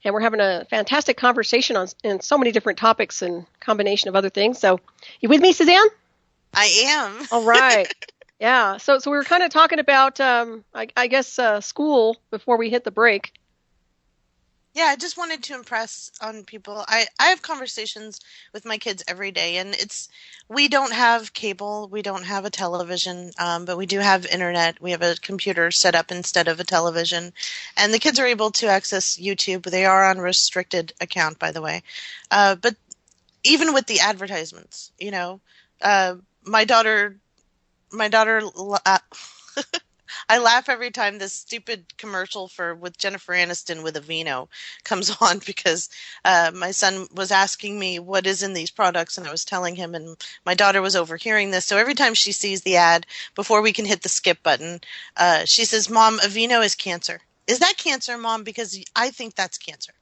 and we're having a fantastic conversation on so many different topics and combination of other things. So, you with me, Suzanne? I am. All right. Yeah. So we were kind of talking about, I guess, school before we hit the break. Yeah, I just wanted to impress on people. I have conversations with my kids every day, and we don't have cable, we don't have a television, but we do have internet. We have a computer set up instead of a television, and the kids are able to access YouTube. They are on restricted account, by the way. But even with the advertisements, my daughter, my daughter. I laugh every time this stupid commercial with Jennifer Aniston with Aveeno comes on because my son was asking me what is in these products, and I was telling him, and my daughter was overhearing this. So every time she sees the ad, before we can hit the skip button, she says, "Mom, Aveeno is cancer. Is that cancer, Mom? Because I think that's cancer."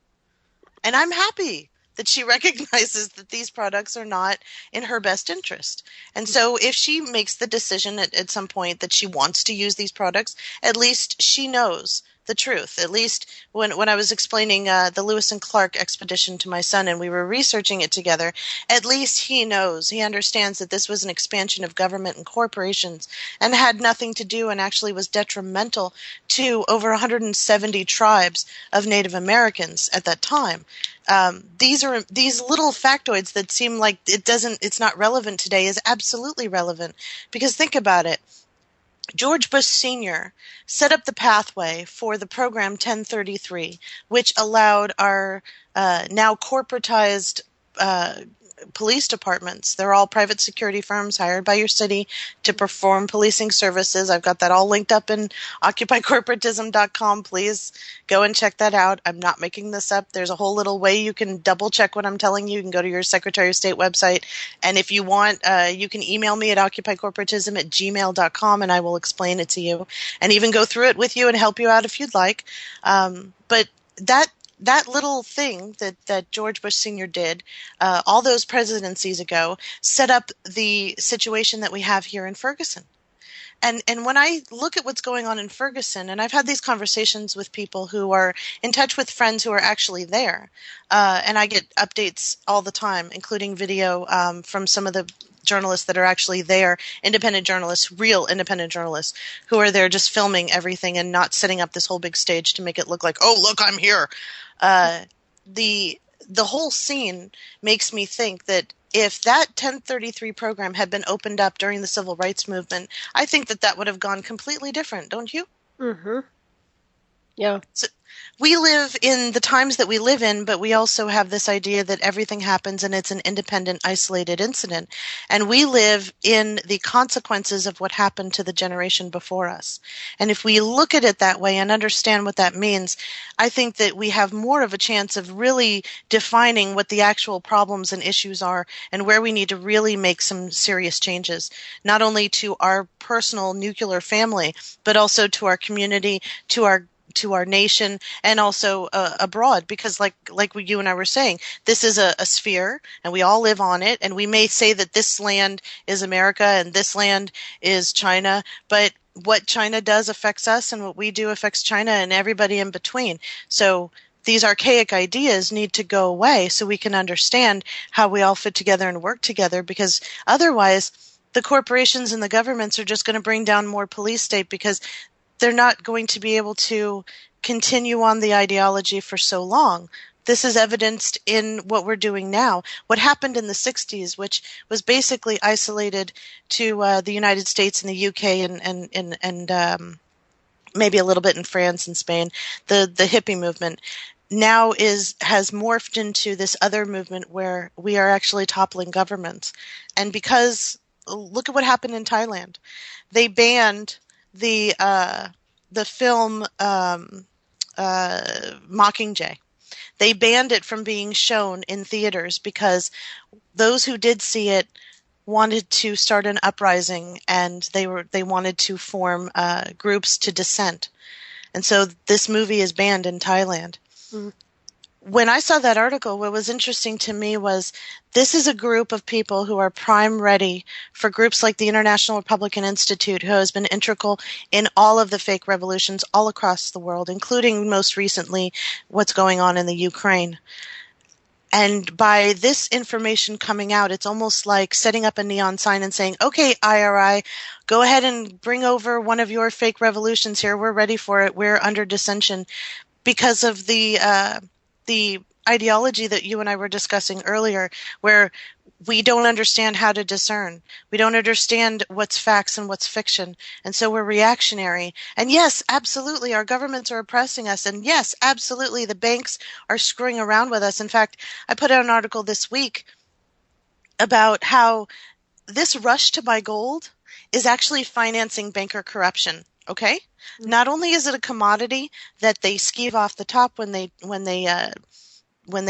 And I'm happy that she recognizes that these products are not in her best interest. And so if she makes the decision at some point that she wants to use these products, at least she knows the truth. At least when I was explaining the Lewis and Clark expedition to my son and we were researching it together, at least he knows, he understands that this was an expansion of government and corporations and had nothing to do and actually was detrimental to over 170 tribes of Native Americans at that time. These little factoids that seem like it's not relevant today is absolutely relevant, because think about it. George Bush Sr. set up the pathway for the program 1033, which allowed our now corporatized police departments. They're all private security firms hired by your city to perform policing services. I've got that all linked up in occupycorporatism.com. Please go and check that out. I'm not making this up. There's a whole little way you can double check what I'm telling you. You can go to your Secretary of State website, and if you want, you can email me at occupycorporatism@gmail.com, and I will explain it to you and even go through it with you and help you out if you'd like. But that little thing that George Bush Sr. did all those presidencies ago set up the situation that we have here in Ferguson. And when I look at what's going on in Ferguson, and I've had these conversations with people who are in touch with friends who are actually there, and I get updates all the time, including video from some of the journalists that are actually there, independent journalists, real independent journalists, who are there just filming everything and not setting up this whole big stage to make it look like, oh, look, I'm here. The whole scene makes me think that if that 1033 program had been opened up during the civil rights movement, I think that would have gone completely different, don't you? Mm-hmm. Yeah. So we live in the times that we live in, but we also have this idea that everything happens and it's an independent, isolated incident. And we live in the consequences of what happened to the generation before us. And if we look at it that way and understand what that means, I think that we have more of a chance of really defining what the actual problems and issues are and where we need to really make some serious changes, not only to our personal nuclear family, but also to our community, to our nation, and also abroad, because like you and I were saying, this is a sphere and we all live on it, and we may say that this land is America and this land is China, but what China does affects us and what we do affects China and everybody in between. So these archaic ideas need to go away so we can understand how we all fit together and work together, because otherwise the corporations and the governments are just going to bring down more police state, because they're not going to be able to continue on the ideology for so long. This is evidenced in what we're doing now. What happened in the 60s, which was basically isolated to the United States and the UK and maybe a little bit in France and Spain, the hippie movement, now has morphed into this other movement where we are actually toppling governments. And because, look at what happened in Thailand. They banned the film Mockingjay. They banned it from being shown in theaters because those who did see it wanted to start an uprising, and they wanted to form groups to dissent. And so this movie is banned in Thailand. Mm. when I saw that article, what was interesting to me was this is a group of people who are prime ready for groups like the International Republican Institute, who has been integral in all of the fake revolutions all across the world, including most recently what's going on in the Ukraine. And by this information coming out, it's almost like setting up a neon sign and saying, okay, IRI, go ahead and bring over one of your fake revolutions here. We're ready for it. We're under dissension because of the ideology that you and I were discussing earlier, where we don't understand how to discern. We don't understand what's facts and what's fiction. And so we're reactionary. And yes, absolutely, our governments are oppressing us. And yes, absolutely, the banks are screwing around with us. In fact, I put out an article this week about how this rush to buy gold is actually financing banker corruption. Okay? Not only is it a commodity that they skeeve off the top when they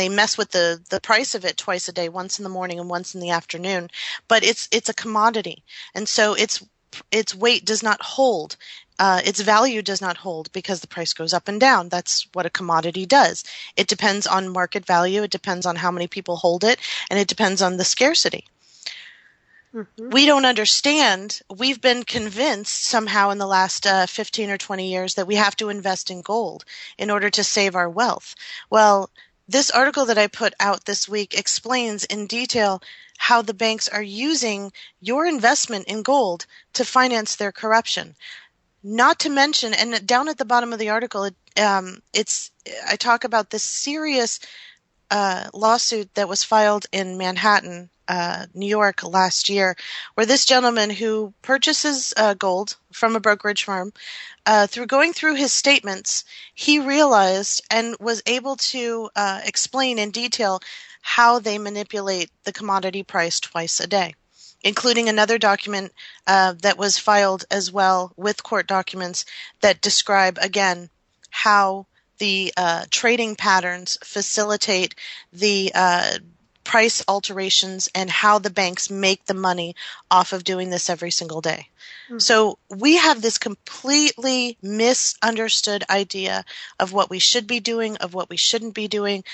mess with the price of it twice a day, once in the morning and once in the afternoon, but it's a commodity, and so its weight does not hold. Its value does not hold because the price goes up and down. That's what a commodity does. It depends on market value. It depends on how many people hold it, and it depends on the scarcity. We don't understand. We've been convinced somehow in the last 15 or 20 years that we have to invest in gold in order to save our wealth. Well, this article that I put out this week explains in detail how the banks are using your investment in gold to finance their corruption. Not to mention, and down at the bottom of the article, I talk about this serious lawsuit that was filed in Manhattan, New York last year, where this gentleman who purchases gold from a brokerage firm, through going through his statements, he realized and was able to explain in detail how they manipulate the commodity price twice a day, including another document that was filed as well with court documents that describe, again, how the trading patterns facilitate the price alterations and how the banks make the money off of doing this every single day. So we have this completely misunderstood idea of what we should be doing, of what we shouldn't be doing.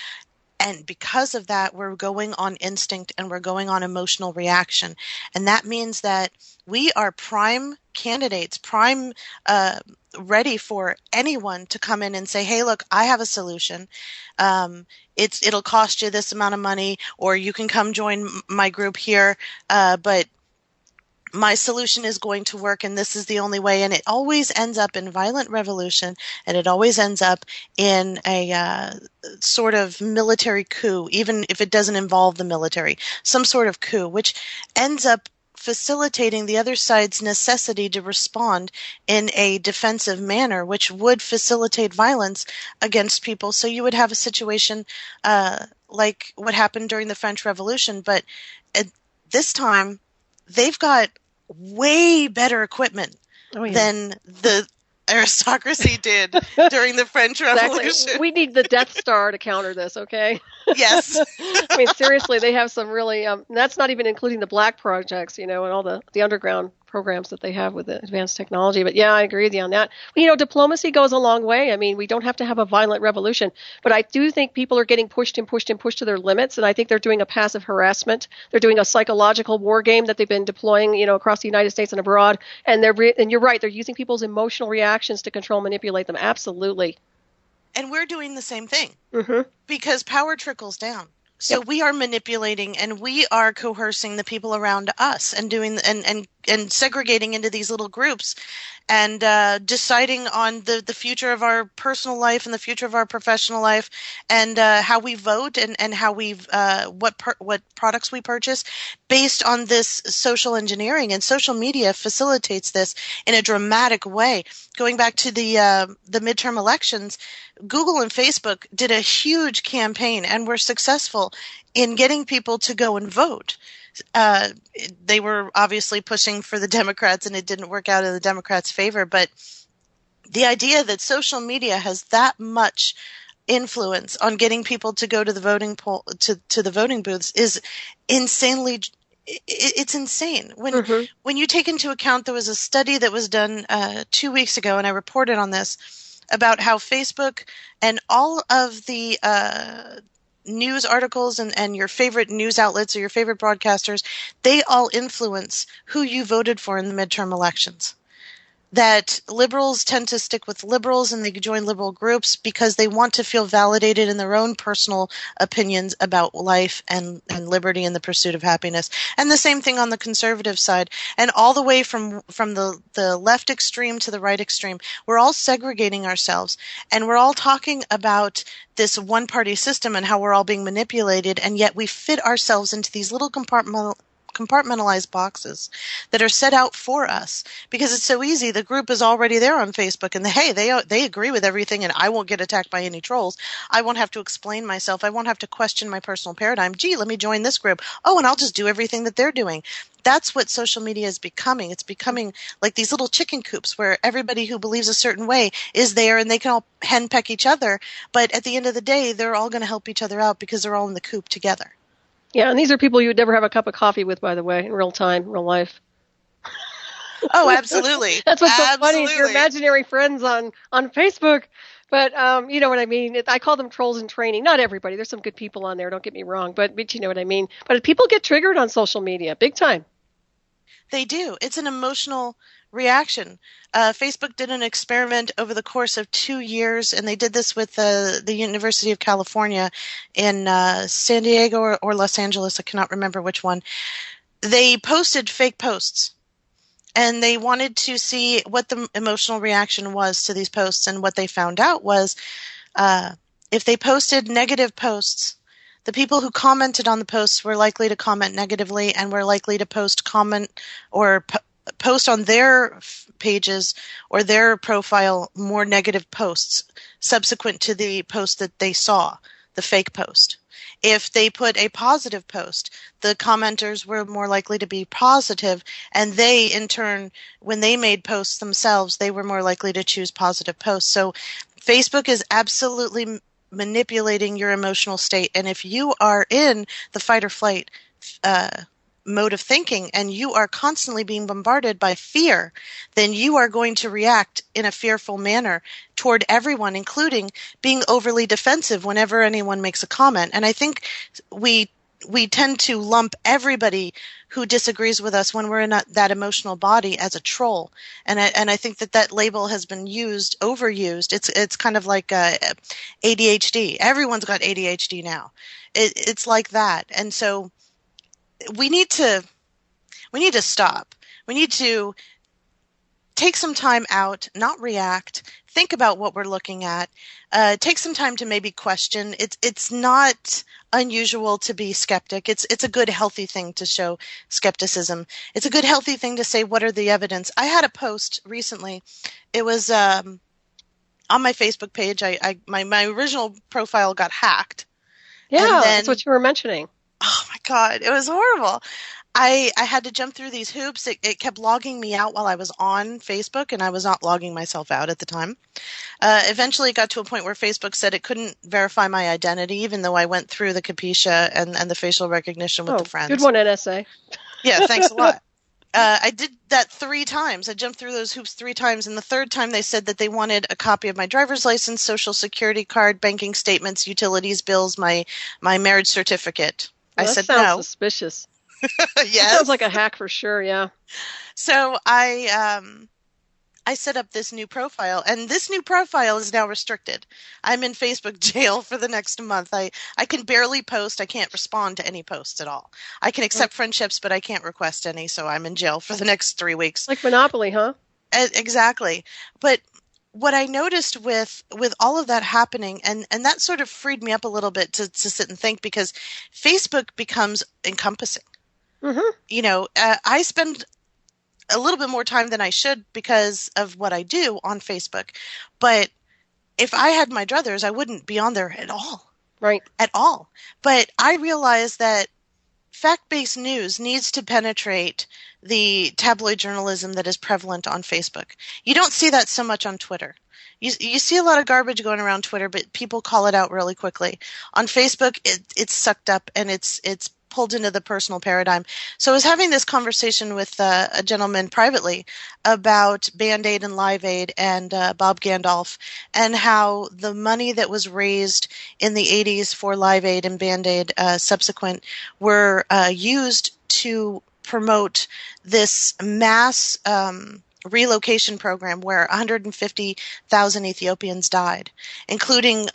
And because of that, we're going on instinct and we're going on emotional reaction. And that means that we are prime candidates, prime ready for anyone to come in and say, hey, look, I have a solution. It'll cost you this amount of money, or you can come join my group here. But my solution is going to work, and this is the only way. And it always ends up in violent revolution, and it always ends up in a sort of military coup, even if it doesn't involve the military, some sort of coup, which ends up facilitating the other side's necessity to respond in a defensive manner, which would facilitate violence against people. So you would have a situation like what happened during the French Revolution, but at this time, they've got way better equipment than the aristocracy did during the French Revolution. Exactly. We need the Death Star to counter this, okay? Yes. I mean, seriously, they have some really, that's not even including the black projects, and all the underground programs that they have with the advanced technology. But yeah, I agree with you on that. Diplomacy goes a long way. I mean, we don't have to have a violent revolution, but I do think people are getting pushed to their limits. And I think they're doing a passive harassment. They're doing a psychological war game that they've been deploying, across the United States and abroad. And and you're right. They're using people's emotional reactions to control, manipulate them. Absolutely. And we're doing the same thing because power trickles down. So we are manipulating and we are coercing the people around us and doing and segregating into these little groups and deciding on the future of our personal life and the future of our professional life and how we vote and how we what products we purchase based on this social engineering. And social media facilitates this in a dramatic way. Going back to the midterm elections, Google and Facebook did a huge campaign and were successful in getting people to go and vote. They were obviously pushing for the Democrats, and it didn't work out in the Democrats' favor. But the idea that social media has that much influence on getting people to go to the voting to the voting booths is insanely. It's insane. When you take into account, there was a study that was done 2 weeks ago, and I reported on this, about how Facebook and all of the news articles and your favorite news outlets or your favorite broadcasters, they all influence who you voted for in the midterm elections. That liberals tend to stick with liberals and they join liberal groups because they want to feel validated in their own personal opinions about life and liberty and the pursuit of happiness. And the same thing on the conservative side. And all the way from the left extreme to the right extreme, we're all segregating ourselves. And we're all talking about this one-party system and how we're all being manipulated, and yet we fit ourselves into these little compartmentalized boxes that are set out for us because it's so easy. The group is already there on Facebook, and they agree with everything, and I won't get attacked by any trolls. I won't have to explain myself. I won't have to question my personal paradigm. Gee, let me join this group. Oh, and I'll just do everything that they're doing. That's what social media is becoming. It's becoming like these little chicken coops where everybody who believes a certain way is there, and they can all henpeck each other. But at the end of the day, they're all going to help each other out because they're all in the coop together. Yeah, and these are people you would never have a cup of coffee with, by the way, in real time, real life. Oh, absolutely. That's what's so funny is your imaginary friends on Facebook. But you know what I mean? I call them trolls in training. Not everybody. There's some good people on there, don't get me wrong. But you know what I mean? But people get triggered on social media, big time. They do. It's an emotional reaction. Facebook did an experiment over the course of 2 years, and they did this with the University of California in San Diego or Los Angeles. I cannot remember which one. They posted fake posts, and they wanted to see what the emotional reaction was to these posts. And what they found out was if they posted negative posts, the people who commented on the posts were likely to comment negatively and were likely to post on their pages or their profile more negative posts subsequent to the post that they saw, the fake post. If they put a positive post, the commenters were more likely to be positive, and they, in turn, when they made posts themselves, they were more likely to choose positive posts. So Facebook is absolutely manipulating your emotional state. And if you are in the fight or flight mode of thinking and you are constantly being bombarded by fear, then you are going to react in a fearful manner toward everyone, including being overly defensive whenever anyone makes a comment. And I think we tend to lump everybody who disagrees with us when we're in that emotional body as a troll. And I think that label has been overused. It's kind of like ADHD. Everyone's got ADHD now. It's like that. And so we need to stop. We need to take some time out, not react, think about what we're looking at, take some time to maybe question. It's not unusual to be skeptic. It's a good, healthy thing to show skepticism. It's a good, healthy thing to say, what are the evidence? I had a post recently. It was on my Facebook page. My original profile got hacked. Yeah, that's what you were mentioning. Oh my God, it was horrible. I had to jump through these hoops. It kept logging me out while I was on Facebook, and I was not logging myself out at the time. Eventually, it got to a point where Facebook said it couldn't verify my identity, even though I went through the CAPTCHA and the facial recognition with the friends. Good one, NSA. Yeah, thanks a lot. I did that 3 times. I jumped through those hoops 3 times, and the third time they said that they wanted a copy of my driver's license, social security card, banking statements, utilities bills, my marriage certificate. Well, I said no. That sounds no. Suspicious. Yes. That sounds like a hack for sure, yeah. So I set up this new profile, and this new profile is now restricted. I'm in Facebook jail for the next month. I can barely post. I can't respond to any posts at all. I can accept friendships, but I can't request any, so I'm in jail for the next 3 weeks. Like Monopoly, huh? Exactly. But what I noticed with all of that happening, and that sort of freed me up a little bit to sit and think, because Facebook becomes encompassing. Mm-hmm. You know, I spend a little bit more time than I should because of what I do on Facebook. But if I had my druthers, I wouldn't be on there at all. Right. At all. But I realize that fact-based news needs to penetrate the tabloid journalism that is prevalent on Facebook. You don't see that so much on Twitter. You see a lot of garbage going around Twitter, but people call it out really quickly. On Facebook, it's sucked up and it's pulled into the personal paradigm. So I was having this conversation with a gentleman privately about Band-Aid and Live Aid and Bob Gandolf, and how the money that was raised in the 80s for Live Aid and Band-Aid subsequent were used to promote this mass relocation program where 150,000 Ethiopians died, including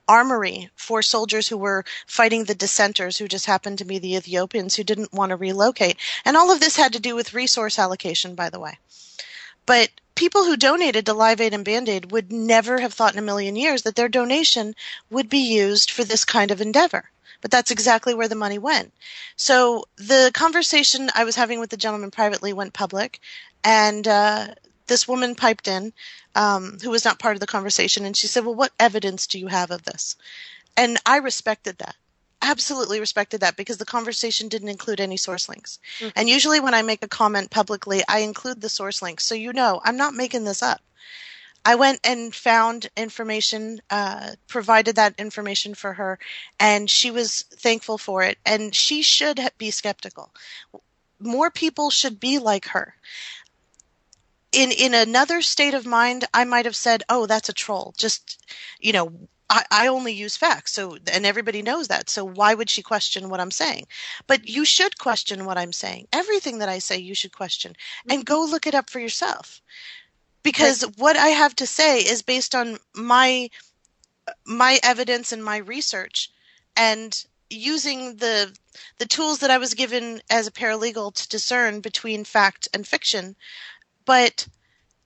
armory for soldiers who were fighting the dissenters, who just happened to be the Ethiopians who didn't want to relocate. And all of this had to do with resource allocation, by the way. But people who donated to Live Aid and Band-Aid would never have thought in a million years that their donation would be used for this kind of endeavor. But that's exactly where the money went. So the conversation I was having with the gentleman privately went public, and this woman piped in, who was not part of the conversation, and she said, well, what evidence do you have of this? And I respected that. Absolutely respected that, because the conversation didn't include any source links. Mm-hmm. And usually when I make a comment publicly, I include the source links. So I'm not making this up. I went and found information, provided that information for her, and she was thankful for it. And she should be skeptical. More people should be like her. In another state of mind, I might have said, oh, that's a troll. Just, I only use facts, and everybody knows that. So why would she question what I'm saying? But you should question what I'm saying. Everything that I say, you should question. And go look it up for yourself. Because what I have to say is based on my evidence and my research, and using the tools that I was given as a paralegal to discern between fact and fiction. But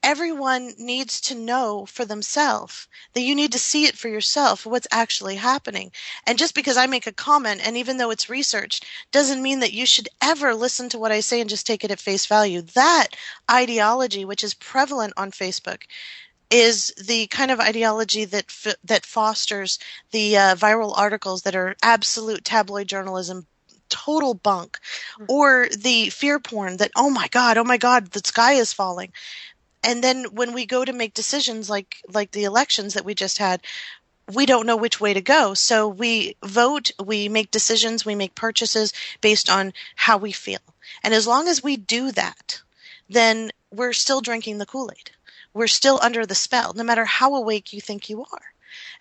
everyone needs to know for themselves, that you need to see it for yourself, what's actually happening. And just because I make a comment, and even though it's researched, doesn't mean that you should ever listen to what I say and just take it at face value. That ideology, which is prevalent on Facebook, is the kind of ideology that fosters the viral articles that are absolute tabloid journalism, total bunk, or the fear porn that, oh my God, the sky is falling. And then when we go to make decisions like the elections that we just had, we don't know which way to go. So we vote, we make decisions, we make purchases based on how we feel. And as long as we do that, then we're still drinking the Kool-Aid. We're still under the spell, no matter how awake you think you are.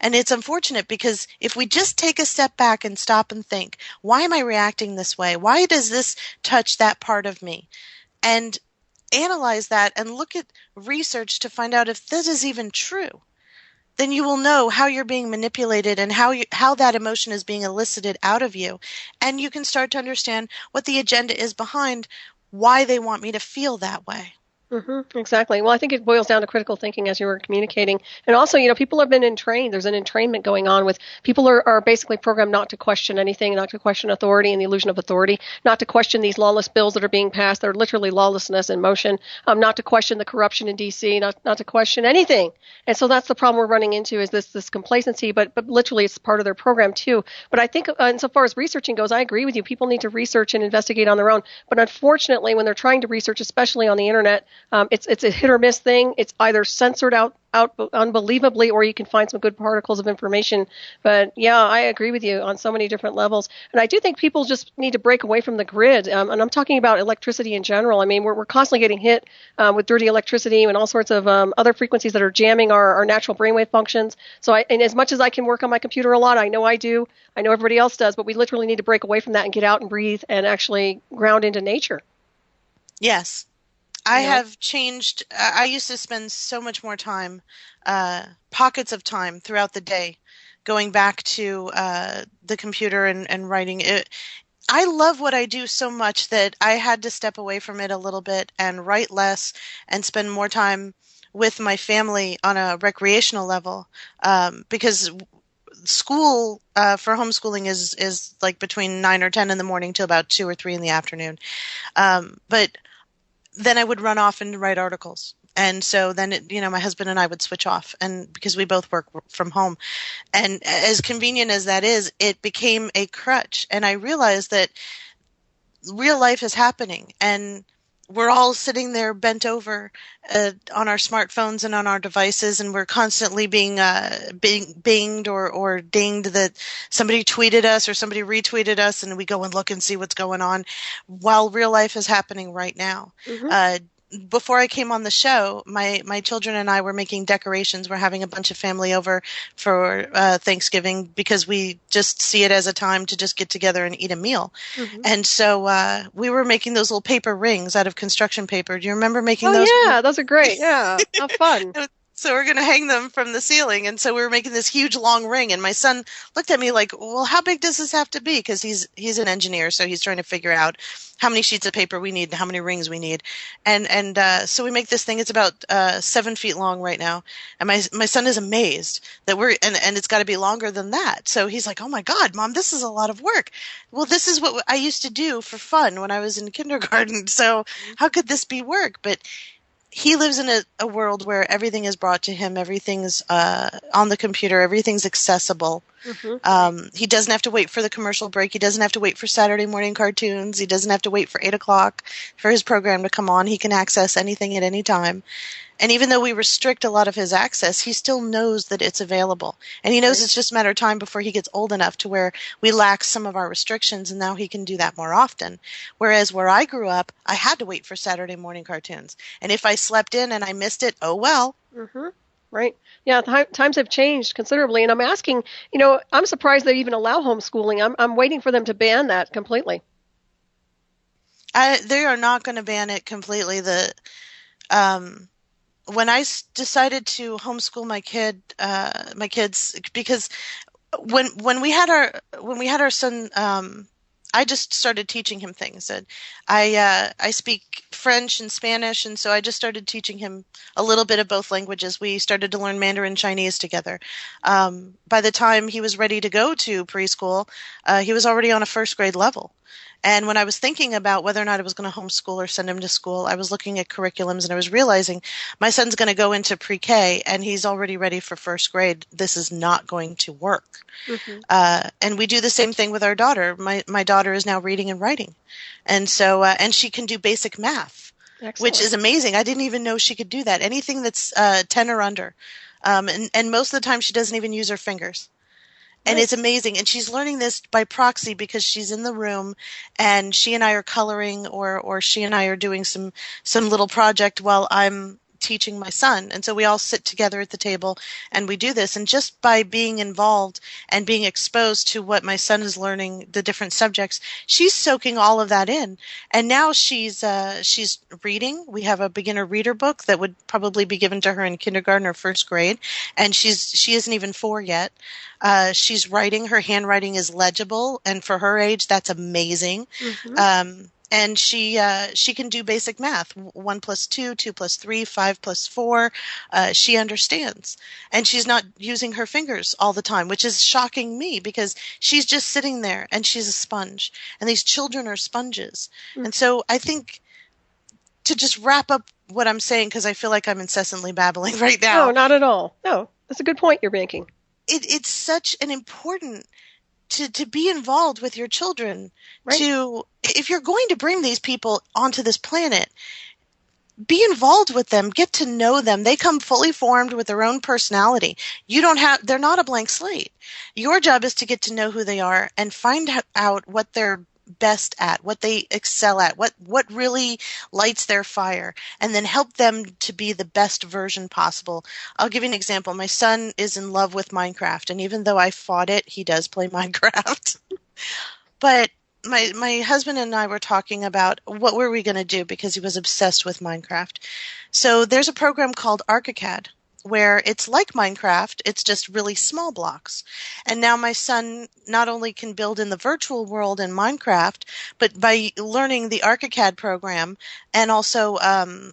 And it's unfortunate, because if we just take a step back and stop and think, why am I reacting this way? Why does this touch that part of me? And analyze that and look at research to find out if this is even true, then you will know how you're being manipulated and how that emotion is being elicited out of you. And you can start to understand what the agenda is behind why they want me to feel that way. Mm-hmm, exactly. Well, I think it boils down to critical thinking, as you were communicating. And also, people have been entrained. There's an entrainment going on with people are basically programmed not to question anything, not to question authority and the illusion of authority, not to question these lawless bills that are being passed. They're literally lawlessness in motion, not to question the corruption in D.C., not to question anything. And so that's the problem we're running into, is this complacency, but literally it's part of their program too. But I think insofar as researching goes, I agree with you. People need to research and investigate on their own. But unfortunately, when they're trying to research, especially on the internet, it's a hit or miss thing. It's either censored out unbelievably, or you can find some good particles of information. But yeah, I agree with you on so many different levels. And I do think people just need to break away from the grid. And I'm talking about electricity in general. I mean, we're constantly getting hit with dirty electricity and all sorts of other frequencies that are jamming our natural brainwave functions. So and as much as I can work on my computer a lot, I know I do. I know everybody else does. But we literally need to break away from that and get out and breathe and actually ground into nature. Yes. I have changed. I used to spend so much more time, pockets of time throughout the day, going back to the computer and writing it. I love what I do so much that I had to step away from it a little bit and write less and spend more time with my family on a recreational level, because school for homeschooling is like between 9 or 10 in the morning till about 2 or 3 in the afternoon. But then I would run off and write articles. And so then, my husband and I would switch off, and because we both work from home. And as convenient as that is, it became a crutch. And I realized that real life is happening. And we're all sitting there bent over on our smartphones and on our devices, and we're constantly being binged or dinged that somebody tweeted us or somebody retweeted us, and we go and look and see what's going on while real life is happening right now. Mm-hmm. Before I came on the show, my children and I were making decorations. We're having a bunch of family over for Thanksgiving because we just see it as a time to just get together and eat a meal. Mm-hmm. And so we were making those little paper rings out of construction paper. Do you remember making those? Oh yeah, those are great. Yeah, how fun. So we're going to hang them from the ceiling. And so we were making this huge long ring. And my son looked at me like, well, how big does this have to be? Because he's an engineer, so he's trying to figure out how many sheets of paper we need and how many rings we need. And so we make this thing. It's about 7 feet long right now. And my son is amazed that and it's got to be longer than that. So he's like, oh my God, Mom, this is a lot of work. Well, this is what I used to do for fun when I was in kindergarten. So how could this be work? But he lives in a world where everything is brought to him. Everything's on the computer. Everything's accessible. Mm-hmm. He doesn't have to wait for the commercial break. He doesn't have to wait for Saturday morning cartoons. He doesn't have to wait for 8 o'clock for his program to come on. He can access anything at any time. And even though we restrict a lot of his access, he still knows that it's available. And he knows Right. it's just a matter of time before he gets old enough to where we lax some of our restrictions, and now he can do that more often. Whereas where I grew up, I had to wait for Saturday morning cartoons. And if I slept in and I missed it, oh well. Mm-hmm. Right. Yeah, times have changed considerably, and I'm asking. I'm surprised they even allow homeschooling. I'm waiting for them to ban that completely. They are not going to ban it completely. When I decided to homeschool my kids, because when we had our son, I just started teaching him things. And I speak French and Spanish, and so I just started teaching him a little bit of both languages. We started to learn Mandarin Chinese together. By the time he was ready to go to preschool, he was already on a first grade level. And when I was thinking about whether or not I was going to homeschool or send him to school, I was looking at curriculums, and I was realizing my son's going to go into pre-K and he's already ready for first grade. This is not going to work. Mm-hmm. And we do the same thing with our daughter. My daughter is now reading and writing. And so, and she can do basic math, Excellent. which is amazing. I didn't even know she could do that. Anything that's 10 or under. And most of the time she doesn't even use her fingers. And Nice. it's amazing. And she's learning this by proxy because she's in the room and she and I are coloring or she and I are doing some little project while I'm teaching my son. And so we all sit together at the table and we do this. And just by being involved and being exposed to what my son is learning, the different subjects, she's soaking all of that in. And now she's reading. We have a beginner reader book that would probably be given to her in kindergarten or first grade. And she isn't even 4 yet. She's writing. Her handwriting is legible, and for her age, that's amazing. Mm-hmm. And she can do basic math: 1 + 2, 2 + 3, 5 + 4. She understands, and she's not using her fingers all the time, which is shocking me because she's just sitting there and she's a sponge, and these children are sponges. Mm-hmm. And so I think, to just wrap up what I'm saying, because I feel like I'm incessantly babbling right now. No, not at all. No, that's a good point you're making. It's such an important to be involved with your children. Right. If you're going to bring these people onto this planet, be involved with them, get to know them. They come fully formed with their own personality. They're not a blank slate. Your job is to get to know who they are and find out what they're best at, what they excel at, what really lights their fire, and then help them to be the best version possible. I'll give you an example. My son is in love with Minecraft, and even though I fought it, he does play Minecraft. But my husband and I were talking about what were we going to do because he was obsessed with Minecraft. So there's a program called ArchiCAD, where it's like Minecraft, it's just really small blocks. And now my son not only can build in the virtual world in Minecraft, but by learning the ArchiCAD program and also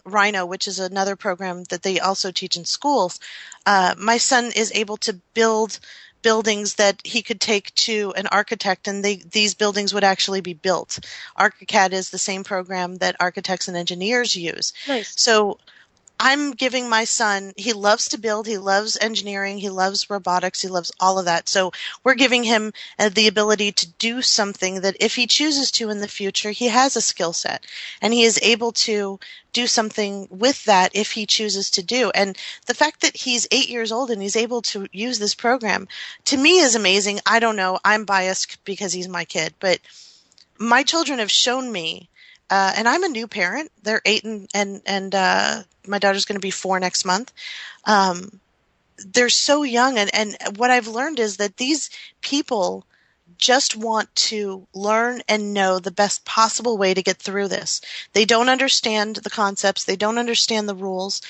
Rhino, which is another program that they also teach in schools, my son is able to build buildings that he could take to an architect, and these buildings would actually be built. ArchiCAD is the same program that architects and engineers use. Nice. So I'm giving my son, he loves to build, he loves engineering, he loves robotics, he loves all of that. So we're giving him the ability to do something that if he chooses to in the future, he has a skill set and he is able to do something with that if he chooses to do. And the fact that he's 8 years old and he's able to use this program to me is amazing. I don't know. I'm biased because he's my kid, but my children have shown me, and I'm a new parent. They're 8 and my daughter's going to be 4 next month. They're so young, and what I've learned is that these people just want to learn and know the best possible way to get through this. They don't understand the concepts. They don't understand the rules.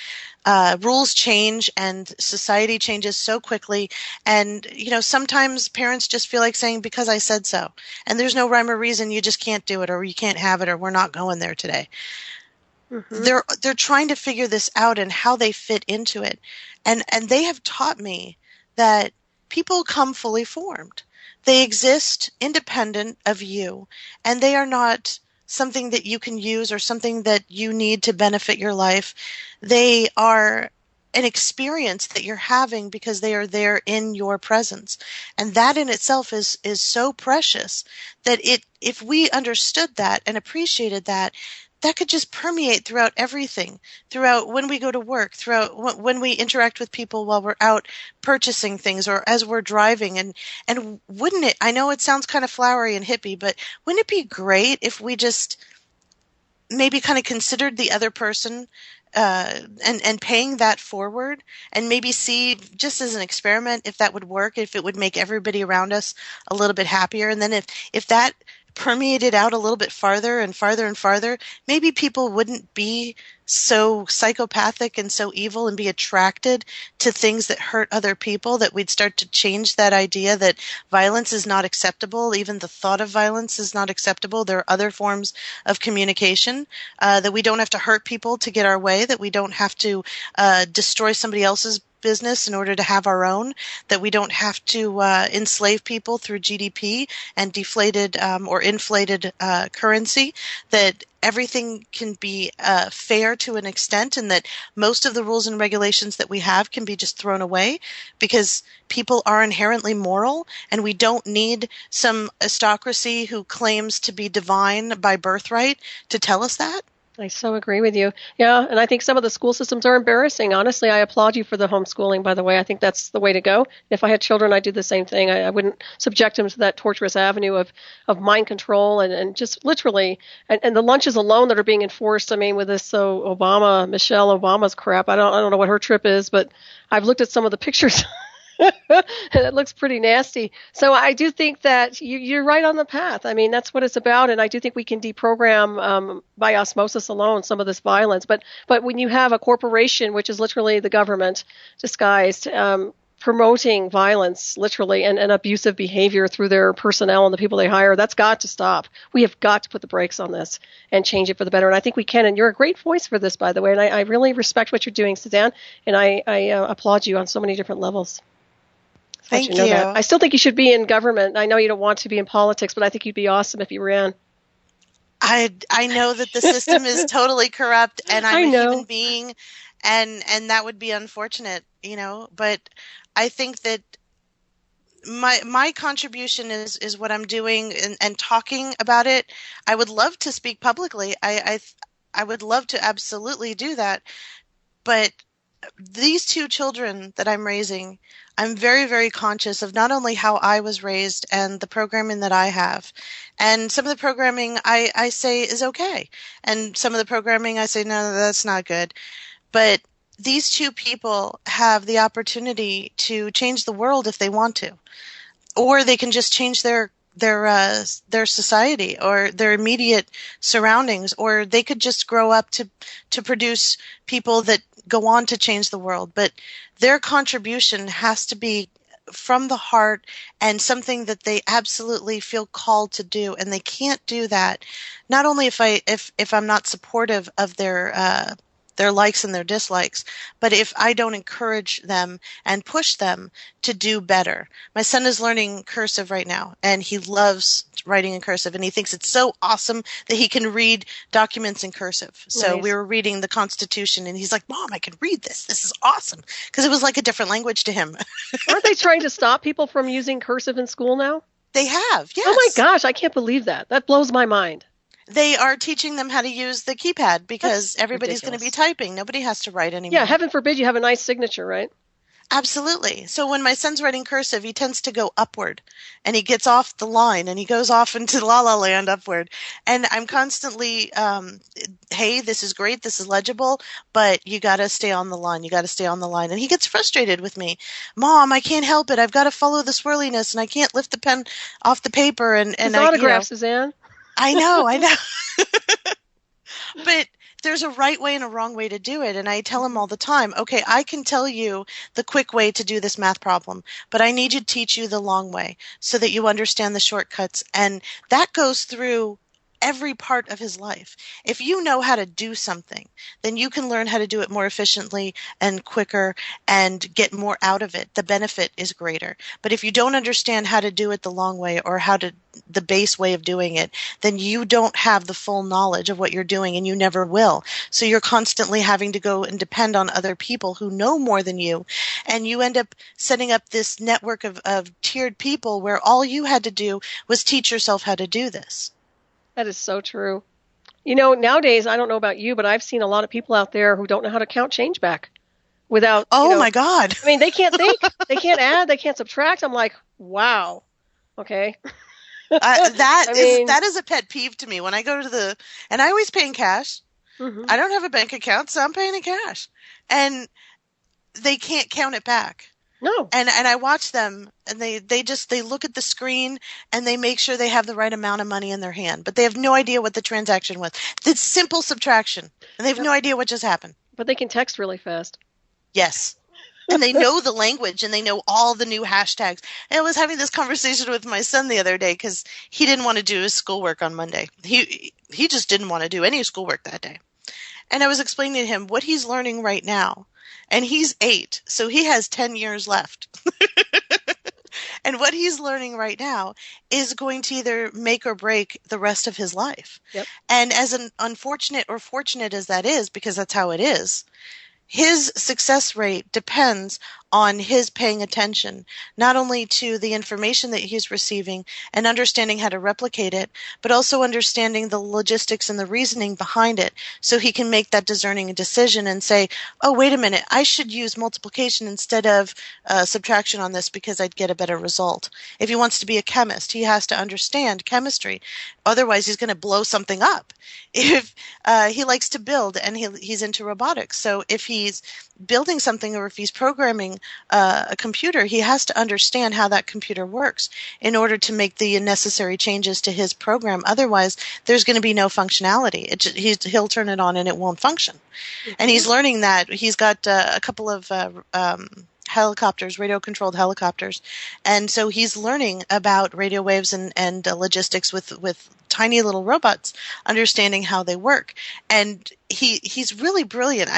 Rules change and society changes so quickly. And, sometimes parents just feel like saying, because I said so. And there's no rhyme or reason. You just can't do it, or you can't have it, or we're not going there today. Mm-hmm. They're trying to figure this out and how they fit into it. And they have taught me that people come fully formed. They exist independent of you, and they are not something that you can use or something that you need to benefit your life. They are an experience that you're having because they are there in your presence. And that in itself is so precious that if we understood that and appreciated that, that could just permeate throughout everything, throughout when we go to work, throughout when we interact with people while we're out purchasing things or as we're driving. And wouldn't it, I know it sounds kind of flowery and hippie, but wouldn't it be great if we just maybe kind of considered the other person and paying that forward and maybe see just as an experiment if that would work, if it would make everybody around us a little bit happier. And then if that permeated out a little bit farther and farther and farther, maybe people wouldn't be so psychopathic and so evil and be attracted to things that hurt other people, that we'd start to change that idea that violence is not acceptable. Even the thought of violence is not acceptable. There are other forms of communication, that we don't have to hurt people to get our way, that we don't have to destroy somebody else's business in order to have our own, that we don't have to enslave people through GDP and deflated or inflated currency, that everything can be fair to an extent, and that most of the rules and regulations that we have can be just thrown away because people are inherently moral, and we don't need some aristocracy who claims to be divine by birthright to tell us that. I so agree with you. Yeah, and I think some of the school systems are embarrassing. Honestly, I applaud you for the homeschooling, by the way. I think that's the way to go. If I had children, I'd do the same thing. I wouldn't subject them to that torturous avenue of mind control and just literally, and the lunches alone that are being enforced, I mean, with this Michelle Obama's crap, I don't know what her trip is, but I've looked at some of the pictures. And it looks pretty nasty. So I do think that you're right on the path. I mean, that's what it's about. And I do think we can deprogram by osmosis alone some of this violence. But when you have a corporation, which is literally the government disguised, promoting violence, literally, and abusive behavior through their personnel and the people they hire, that's got to stop. We have got to put the brakes on this and change it for the better. And I think we can. And you're a great voice for this, by the way. And I really respect what you're doing, Susanne. And I applaud you on so many different levels. Thank you. I still think you should be in government. I know you don't want to be in politics, but I think you'd be awesome if you ran. I know that the system is totally corrupt, and I'm a human being, and that would be unfortunate, But I think that my contribution is what I'm doing and talking about it. I would love to speak publicly. I would love to absolutely do that, but these 2 children that I'm raising, I'm very, very conscious of not only how I was raised and the programming that I have. And some of the programming I say is okay. And some of the programming I say, no, that's not good. But these 2 people have the opportunity to change the world if they want to. Or they can just change their society or their immediate surroundings, or they could just grow up to produce people that go on to change the world. But their contribution has to be from the heart and something that they absolutely feel called to do, and they can't do that not only if I'm not supportive of their likes and their dislikes, but if I don't encourage them and push them to do better. My son is learning cursive right now, and he loves writing in cursive, and he thinks it's so awesome that he can read documents in cursive. So Nice. we were reading the Constitution, and he's like, Mom, I can read this. This is awesome. Because it was like a different language to him. Aren't they trying to stop people from using cursive in school now? They have, yes. Oh my gosh, I can't believe that. That blows my mind. They are teaching them how to use the keypad because That's everybody's going to be ridiculous. typing. Nobody has to write anymore. Yeah, heaven forbid you have a nice signature, right? Absolutely. So when my son's writing cursive, he tends to go upward, and he gets off the line, and he goes off into la la land upward. And I'm constantly, hey, this is great, this is legible, but you got to stay on the line. You got to stay on the line. And he gets frustrated with me. Mom, I can't help it. I've got to follow the swirliness, and I can't lift the pen off the paper. And His autograph, Suzanne. I know. But there's a right way and a wrong way to do it. And I tell him all the time, okay, I can tell you the quick way to do this math problem, but I need to teach you the long way so that you understand the shortcuts. And that goes through every part of his life. If you know how to do something, then you can learn how to do it more efficiently and quicker and get more out of it. The benefit is greater. But if you don't understand how to do it the long way or the base way of doing it, then you don't have the full knowledge of what you're doing, and you never will. So you're constantly having to go and depend on other people who know more than you. And you end up setting up this network of tiered people where all you had to do was teach yourself how to do this. That is so true. You know, nowadays, I don't know about you, but I've seen a lot of people out there who don't know how to count change back without. Oh, my God. I mean, they can't think. They can't add. They can't subtract. I'm like, wow. Okay. That is a pet peeve to me when I go to and I always pay in cash. Mm-hmm. I don't have a bank account, so I'm paying in cash. And they can't count it back. No. And I watch them, and they look at the screen, and they make sure they have the right amount of money in their hand, but they have no idea what the transaction was. It's simple subtraction, and they have no idea what just happened. But they can text really fast. Yes. And they know the language, and they know all the new hashtags. And I was having this conversation with my son the other day because he didn't want to do his schoolwork on Monday. He just didn't want to do any schoolwork that day. And I was explaining to him what he's learning right now. And he's 8, so he has 10 years left. And what he's learning right now is going to either make or break the rest of his life. Yep. And as an unfortunate or fortunate as that is, because that's how it is, his success rate depends on his paying attention, not only to the information that he's receiving and understanding how to replicate it, but also understanding the logistics and the reasoning behind it so he can make that discerning decision and say, oh, wait a minute, I should use multiplication instead of subtraction on this because I'd get a better result. If he wants to be a chemist, he has to understand chemistry. Otherwise, he's going to blow something up. If he likes to build and he's into robotics, so if he's building something or if he's programming a computer, he has to understand how that computer works in order to make the necessary changes to his program. Otherwise, there's going to be no functionality. He'll turn it on and it won't function. Mm-hmm. And he's learning that. He's got a couple of helicopters, radio-controlled helicopters. And so he's learning about radio waves and logistics with tiny little robots, understanding how they work. And he's really brilliant.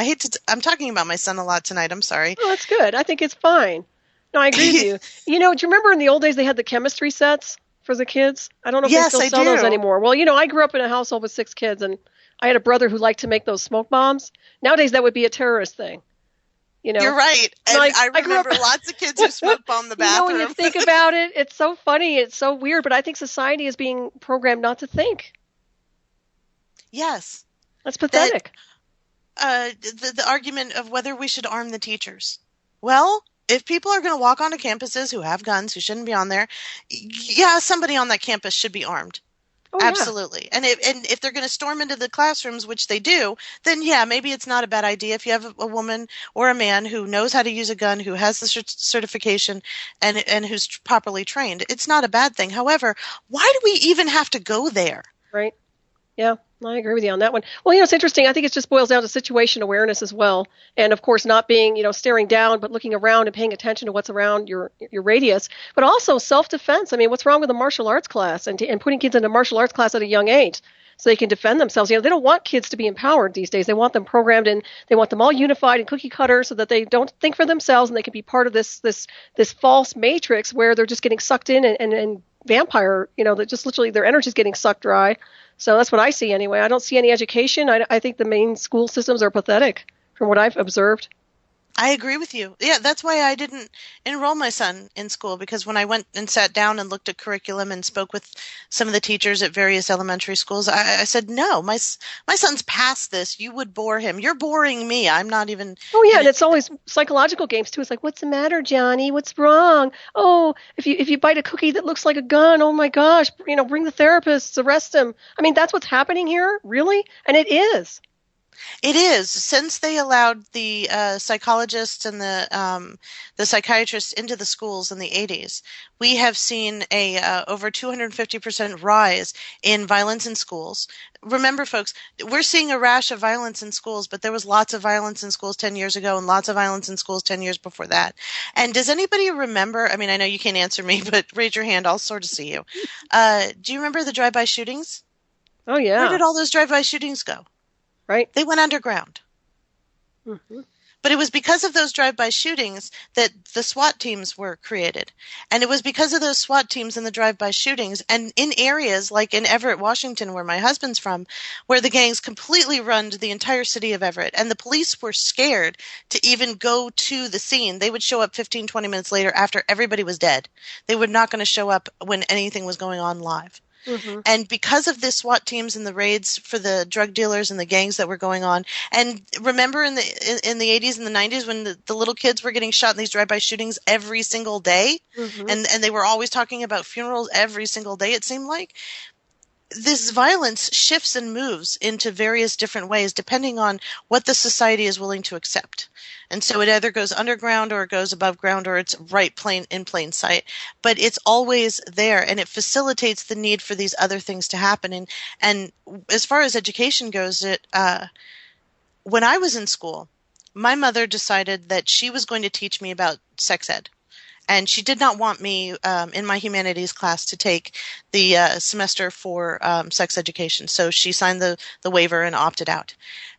I'm talking about my son a lot tonight. I'm sorry. Oh, that's good. I think it's fine. No, I agree with you. You know, do you remember in the old days they had the chemistry sets for the kids? I don't know if they still sell those anymore. Well, you know, I grew up in a household with 6 kids, and I had a brother who liked to make those smoke bombs. Nowadays, that would be a terrorist thing. You know, you're right. And I remember lots of kids who smoke bomb the bathroom. You know, when you think about it, it's so funny. It's so weird. But I think society is being programmed not to think. Yes. That's pathetic. The argument of whether we should arm the teachers. Well, if people are going to walk onto campuses who have guns, who shouldn't be on there, yeah, somebody on that campus should be armed. Oh, absolutely. Yeah. And if they're going to storm into the classrooms, which they do, then yeah, maybe it's not a bad idea if you have a woman or a man who knows how to use a gun, who has the certification and who's properly trained. It's not a bad thing. However, why do we even have to go there? Right. Yeah, I agree with you on that one. Well, you know, it's interesting. I think it just boils down to situation awareness as well. And of course, not being, you know, staring down, but looking around and paying attention to what's around your radius, but also self-defense. I mean, what's wrong with a martial arts class and putting kids into martial arts class at a young age so they can defend themselves? You know, they don't want kids to be empowered these days. They want them programmed and they want them all unified and cookie cutter so that they don't think for themselves and they can be part of this false matrix where they're just getting sucked in and vampire, that just literally their energy is getting sucked dry. So that's what I see anyway. I don't see any education. I think the main school systems are pathetic from what I've observed. I agree with you. Yeah, that's why I didn't enroll my son in school, because when I went and sat down and looked at curriculum and spoke with some of the teachers at various elementary schools, I said, no, my son's past this. You would bore him. You're boring me. I'm not even Oh yeah, gonna. and it's always psychological games too. It's like, what's the matter, Johnny? What's wrong? Oh, if you bite a cookie that looks like a gun, oh my gosh, bring the therapists, arrest him. I mean, that's what's happening here, really, and it is. It is. Since they allowed the psychologists and the psychiatrists into the schools in the 80s, we have seen a over 250% rise in violence in schools. Remember, folks, we're seeing a rash of violence in schools, but there was lots of violence in schools 10 years ago and lots of violence in schools 10 years before that. And does anybody remember? I mean, I know you can't answer me, but raise your hand. I'll sort of see you. Do you remember the drive-by shootings? Oh yeah. Where did all those drive-by shootings go? Right. They went underground. Mm-hmm. But it was because of those drive-by shootings that the SWAT teams were created. And it was because of those SWAT teams and the drive-by shootings, and in areas like in Everett, Washington, where my husband's from, where the gangs completely run the entire city of Everett. And the police were scared to even go to the scene. They would show up 15, 20 minutes later after everybody was dead. They were not going to show up when anything was going on live. Mm-hmm. And because of the SWAT teams and the raids for the drug dealers and the gangs that were going on, and remember in the 80s and the 90s when the little kids were getting shot in these drive-by shootings every single day, Mm-hmm. and they were always talking about funerals every single day, it seemed like. This violence shifts and moves into various different ways depending on what the society is willing to accept. And so it either goes underground or it goes above ground or it's right in plain sight. But it's always there, and it facilitates the need for these other things to happen. And as far as education goes, when I was in school, my mother decided that she was going to teach me about sex ed. And she did not want me in my humanities class to take the semester for sex education. So she signed the waiver and opted out.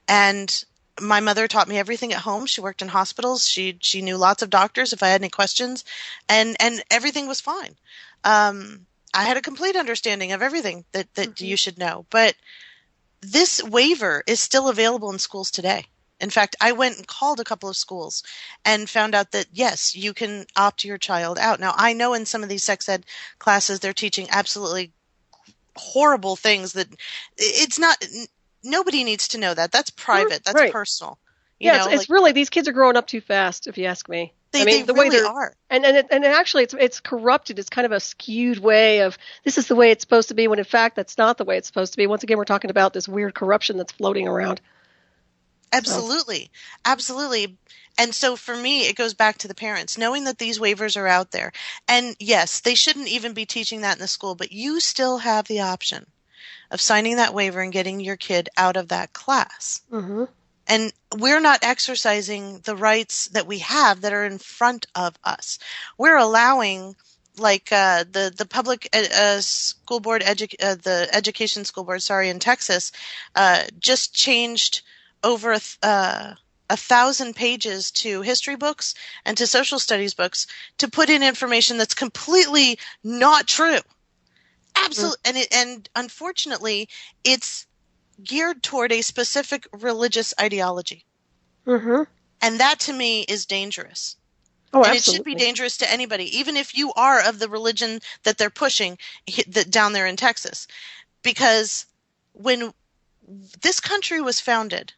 And my mother taught me everything at home. She worked in hospitals. She knew lots of doctors if I had any questions. And everything was fine. I had a complete understanding of everything that Mm-hmm. you should know. But this waiver is still available in schools today. In fact, I went and called a couple of schools and found out that, yes, you can opt your child out. Now, I know in some of these sex ed classes, they're teaching absolutely horrible things that it's not, nobody needs to know that. That's private. That's Right. personal. Yeah, it's really, these kids are growing up too fast, if you ask me. They the really way they're, are. and actually it's corrupted. It's kind of a skewed way of, this is the way it's supposed to be, when in fact that's not the way it's supposed to be. Once again, we're talking about this weird corruption that's floating around. Absolutely. Absolutely. And so for me, it goes back to the parents, knowing that these waivers are out there. And yes, they shouldn't even be teaching that in the school, but you still have the option of signing that waiver and getting your kid out of that class. Mm-hmm. And we're not exercising the rights that we have that are in front of us. We're allowing, like the public school board, the education school board, in Texas, just changed over 1,000 pages to history books and to social studies books to put in information that's completely not true. Absolutely, and unfortunately, it's geared toward a specific religious ideology. Mm-hmm. And that, to me, is dangerous. Oh, and absolutely. it should be dangerous to anybody, even if you are of the religion that they're pushing down there in Texas. Because when this country was founded,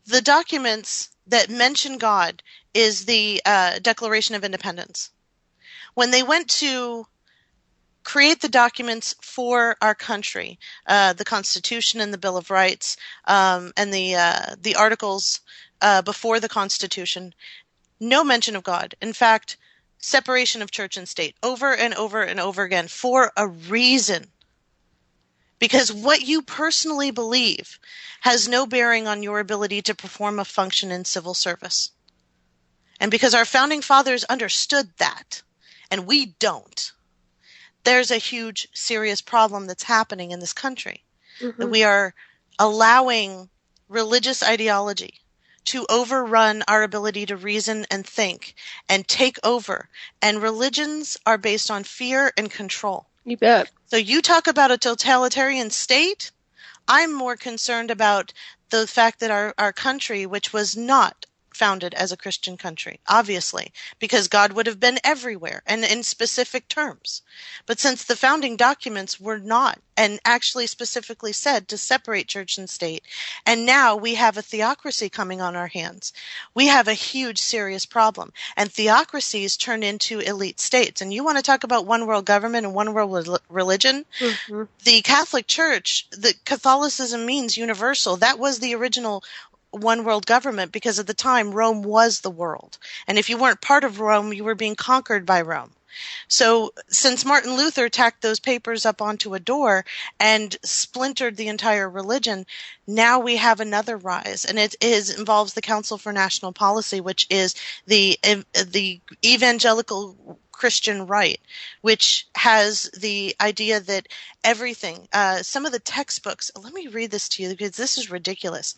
the documents that mention God is the Declaration of Independence. When they went to create the documents for our country, the Constitution and the Bill of Rights, and the articles before the Constitution, no mention of God. In fact, separation of church and state over and over and over again for a reason. Because what you personally believe has no bearing on your ability to perform a function in civil service. And because our founding fathers understood that, and we don't, there's a huge, serious problem that's happening in this country. Mm-hmm. That we are allowing religious ideology to overrun our ability to reason and think and take over. And religions are based on fear and control. You bet. So you talk about a totalitarian state. I'm more concerned about the fact that our country, which was not founded as a Christian country, obviously, because God would have been everywhere and in specific terms. But since the founding documents were not, and actually specifically said to separate church and state, and now we have a theocracy coming on our hands, we have a huge, serious problem. And theocracies turn into elite states. And you want to talk about one world government and one world religion? Mm-hmm. The Catholic Church, the Catholicism means universal. That was the original one world government because at the time Rome was the world. And if you weren't part of Rome, you were being conquered by Rome. So since Martin Luther tacked those papers up onto a door and splintered the entire religion, now we have another rise. And it involves the Council for National Policy, which is the evangelical Christian right, which has the idea that everything, some of the textbooks, let me read this to you because this is ridiculous.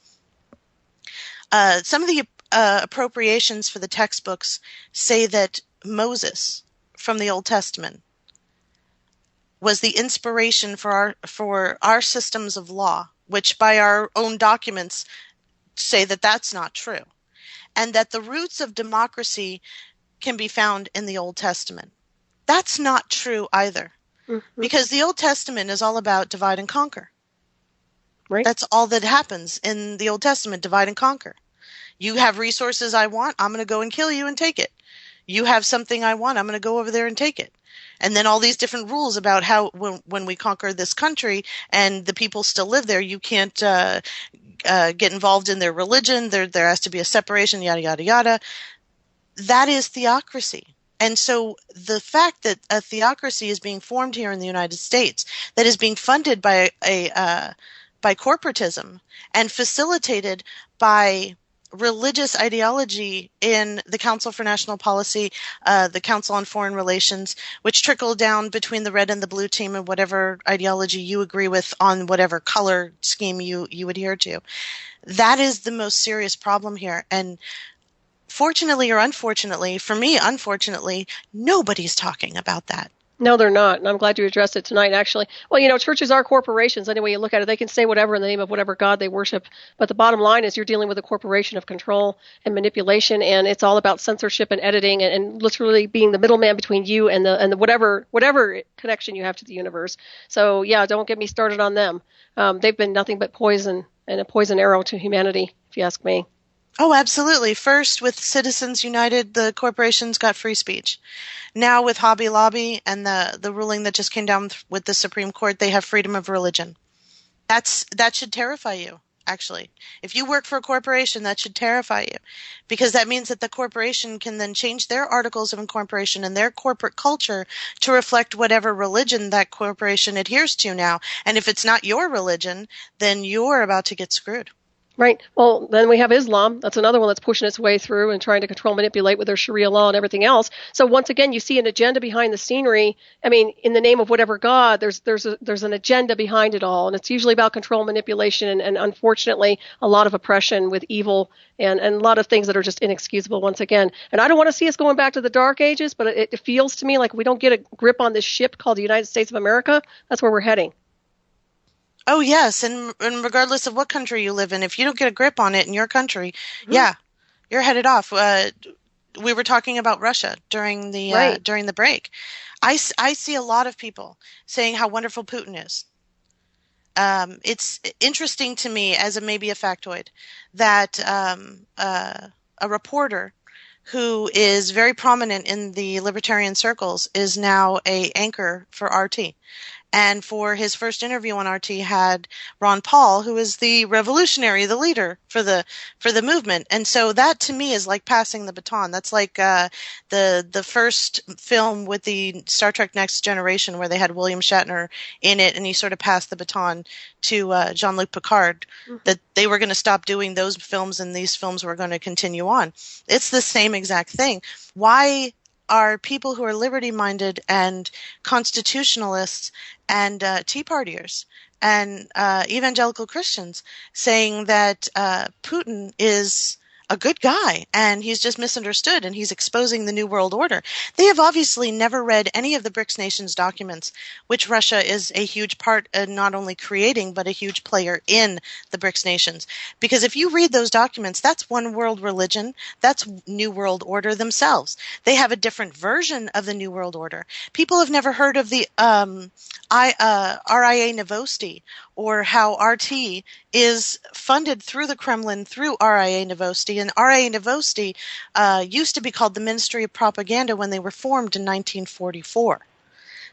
Some of the appropriations for the textbooks say that Moses from the Old Testament was the inspiration for our systems of law, which by our own documents say that that's not true, and that the roots of democracy can be found in the Old Testament. That's not true either, because the Old Testament is all about divide and conquer. Right. That's all that happens in the Old Testament, divide and conquer. You have resources I want, I'm going to go and kill you and take it. You have something I want, I'm going to go over there and take it. And then all these different rules about how when we conquer this country and the people still live there, you can't get involved in their religion. There has to be a separation, yada, yada, yada. That is theocracy. And so the fact that a theocracy is being formed here in the United States that is being funded by by corporatism and facilitated by religious ideology in the Council for National Policy, the Council on Foreign Relations, which trickle down between the red and the blue team and whatever ideology you agree with on whatever color scheme you adhere to. That is the most serious problem here. And fortunately or unfortunately, for me, unfortunately, nobody's talking about that. No, they're not. And I'm glad you addressed it tonight, actually. Well, churches are corporations. Any way you look at it, they can say whatever in the name of whatever God they worship. But the bottom line is you're dealing with a corporation of control and manipulation, and it's all about censorship and editing and literally being the middleman between you and the whatever connection you have to the universe. So, yeah, don't get me started on them. They've been nothing but poison and a poison arrow to humanity, if you ask me. Oh, absolutely. First, with Citizens United, the corporations got free speech. Now with Hobby Lobby and the ruling that just came down with the Supreme Court, they have freedom of religion. That should terrify you, actually. If you work for a corporation, that should terrify you, because that means that the corporation can then change their articles of incorporation and their corporate culture to reflect whatever religion that corporation adheres to now. And if it's not your religion, then you're about to get screwed. Right. Well, then we have Islam. That's another one that's pushing its way through and trying to control, manipulate with their Sharia law and everything else. So once again, you see an agenda behind the scenery. I mean, in the name of whatever God, there's an agenda behind it all, and it's usually about control, manipulation, and unfortunately, a lot of oppression with evil and a lot of things that are just inexcusable. Once again, and I don't want to see us going back to the Dark Ages, but it feels to me like we don't get a grip on this ship called the United States of America. That's where we're heading. Oh, yes, and regardless of what country you live in, if you don't get a grip on it in your country, yeah, you're headed off. We were talking about Russia during the break. I see a lot of people saying how wonderful Putin is. It's interesting to me, as maybe a factoid, that a reporter who is very prominent in the libertarian circles is now an anchor for RT. And for his first interview on RT had Ron Paul, who is the revolutionary, the leader for the movement. And so that to me is like passing the baton. That's like the first film with the Star Trek Next Generation, where they had William Shatner in it, and he sort of passed the baton to Jean-Luc Picard, that they were going to stop doing those films and these films were going to continue on. It's the same exact thing. Why are people who are liberty-minded and constitutionalists and Tea Partiers and evangelical Christians saying that Putin is a good guy, and he's just misunderstood, and he's exposing the New World Order. They have obviously never read any of the BRICS nations' documents, which Russia is a huge part in not only creating, but a huge player in the BRICS nations. Because if you read those documents, that's one world religion, that's New World Order themselves. They have a different version of the New World Order. People have never heard of the RIA Novosti, or how RT is funded through the Kremlin through RIA Novosti. And RIA Novosti used to be called the Ministry of Propaganda when they were formed in 1944.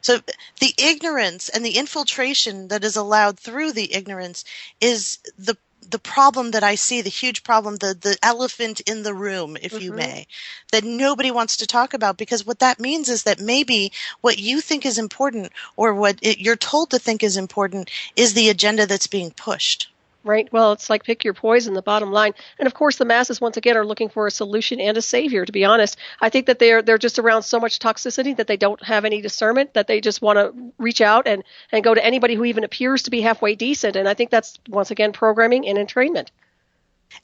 So the ignorance and the infiltration that is allowed through the ignorance is the problem that I see, the huge problem, the elephant in the room, if you may, that nobody wants to talk about, because what that means is that maybe what you think is important, or what you're told to think is important, is the agenda that's being pushed. Right. Well, it's like pick your poison, the bottom line. And of course, the masses, once again, are looking for a solution and a savior, to be honest. I think that they're just around so much toxicity that they don't have any discernment, that they just want to reach out and go to anybody who even appears to be halfway decent. And I think that's, once again, programming and entrainment.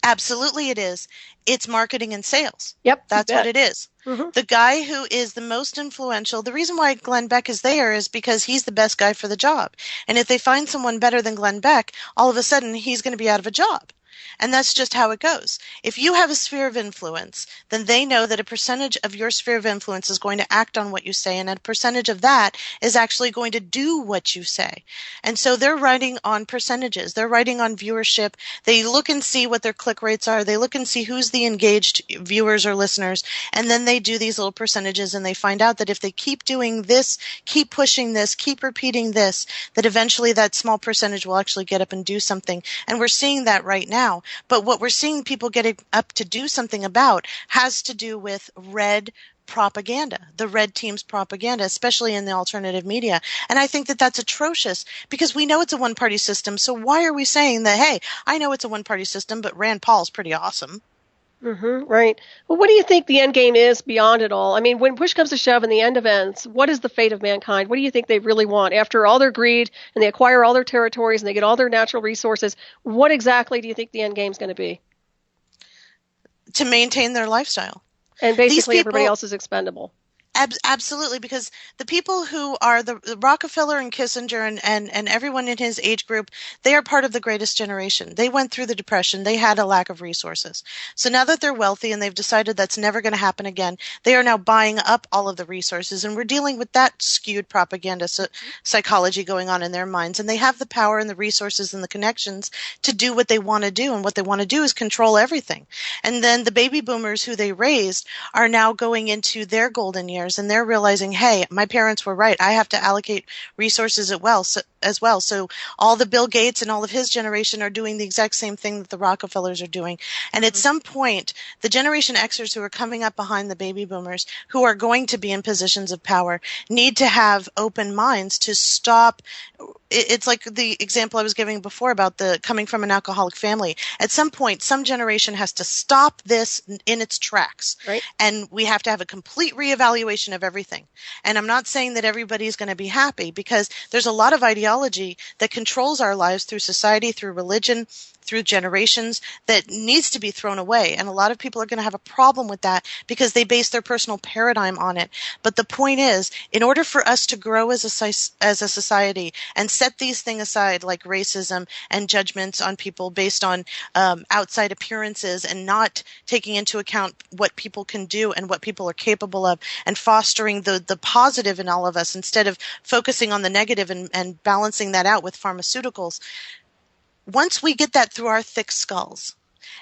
Absolutely it is. It's marketing and sales. Yep. That's what it is. The guy who is the most influential, the reason why Glenn Beck is there is because he's the best guy for the job. And if they find someone better than Glenn Beck, all of a sudden he's going to be out of a job. And that's just how it goes. If you have a sphere of influence, then they know that a percentage of your sphere of influence is going to act on what you say, and a percentage of that is actually going to do what you say. And so they're writing on percentages. They're writing on viewership. They look and see what their click rates are. They look and see who's the engaged viewers or listeners, and then they do these little percentages, and they find out that if they keep doing this, keep pushing this, keep repeating this, that eventually that small percentage will actually get up and do something. And we're seeing that right now. But what we're seeing people getting up to do something about has to do with red propaganda, the red team's propaganda, especially in the alternative media. And I think that that's atrocious, because we know it's a one-party system. So why are we saying that, hey, I know it's a one-party system, but Rand Paul's pretty awesome? Right. Well, what do you think the end game is beyond it all? I mean, when push comes to shove and the end events, what is the fate of mankind? What do you think they really want? After all their greed and they acquire all their territories and they get all their natural resources, what exactly do you think the end game is going to be? To maintain their lifestyle. And basically everybody else is expendable. Absolutely, because the people who are the Rockefeller and Kissinger and everyone in his age group, they are part of the greatest generation. They went through the Depression. They had a lack of resources. So now that they're wealthy and they've decided that's never going to happen again, they are now buying up all of the resources. And we're dealing with that skewed propaganda psychology going on in their minds. And they have the power and the resources and the connections to do what they want to do. And what they want to do is control everything. And then the baby boomers who they raised are now going into their golden years. And they're realizing, hey, my parents were right. I have to allocate resources as well. So all the Bill Gates and all of his generation are doing the exact same thing that the Rockefellers are doing. And at some point, the Generation Xers who are coming up behind the baby boomers, who are going to be in positions of power, need to have open minds to stop. It's like the example I was giving before about the coming from an alcoholic family. At some point, some generation has to stop this in its tracks. Right. And we have to have a complete reevaluation of everything. And I'm not saying that everybody's going to be happy, because there's a lot of ideology that controls our lives through society, through religion, through generations, that needs to be thrown away. And a lot of people are going to have a problem with that because they base their personal paradigm on it. But the point is, in order for us to grow as a society and set these things aside, like racism and judgments on people based on outside appearances, and not taking into account what people can do and what people are capable of, and fostering the positive in all of us instead of focusing on the negative and balancing that out with pharmaceuticals. Once we get that through our thick skulls,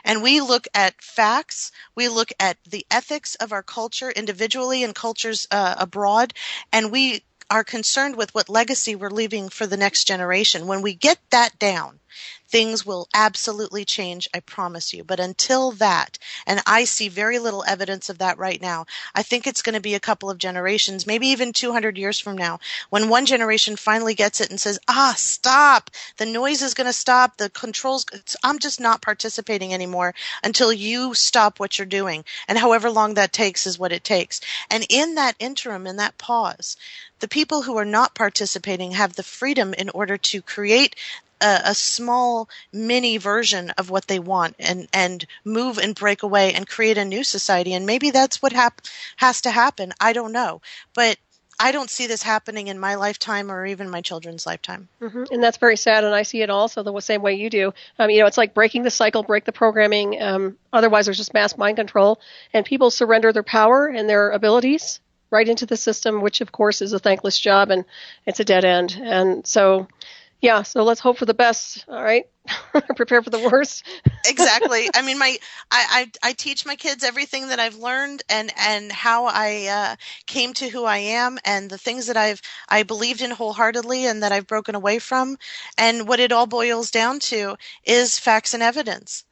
and we look at facts, we look at the ethics of our culture individually and cultures abroad, and we are concerned with what legacy we're leaving for the next generation. When we get that down, things will absolutely change, I promise you. But until that, and I see very little evidence of that right now, I think it's going to be a couple of generations, maybe even 200 years from now, when one generation finally gets it and says, stop, the noise is going to stop, the controls, I'm just not participating anymore until you stop what you're doing. And however long that takes is what it takes. And in that interim, in that pause, the people who are not participating have the freedom in order to create a small mini version of what they want, and move and break away and create a new society. And maybe that's what has to happen. I don't know. But I don't see this happening in my lifetime or even my children's lifetime. And that's very sad, and I see it also the same way you do. It's like breaking the cycle, break the programming. Otherwise, there's just mass mind control, and people surrender their power and their abilities right into the system, which, of course, is a thankless job, and it's a dead end. And so, yeah, so let's hope for the best, all right? Prepare for the worst. Exactly. I mean, I teach my kids everything that I've learned, and how I came to who I am, and the things that I believed in wholeheartedly and that I've broken away from. And what it all boils down to is facts and evidence.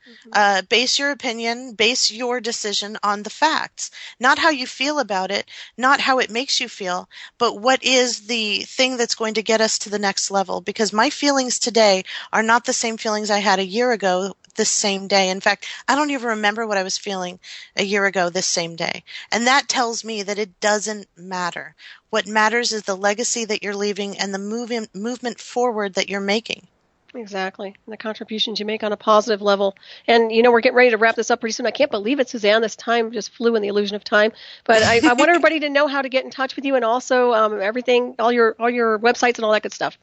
Base your opinion, base your decision on the facts, not how you feel about it, not how it makes you feel, but what is the thing that's going to get us to the next level. Because my feelings today are not the same feelings I had a year ago this same day. In fact, I don't even remember what I was feeling a year ago this same day. And that tells me that it doesn't matter. What matters is the legacy that you're leaving and the movement forward that you're making. Exactly. And the contributions you make on a positive level. And, we're getting ready to wrap this up pretty soon. I can't believe it, Susanne. This time just flew in the illusion of time. But I want everybody to know how to get in touch with you, and also everything, all your websites and all that good stuff.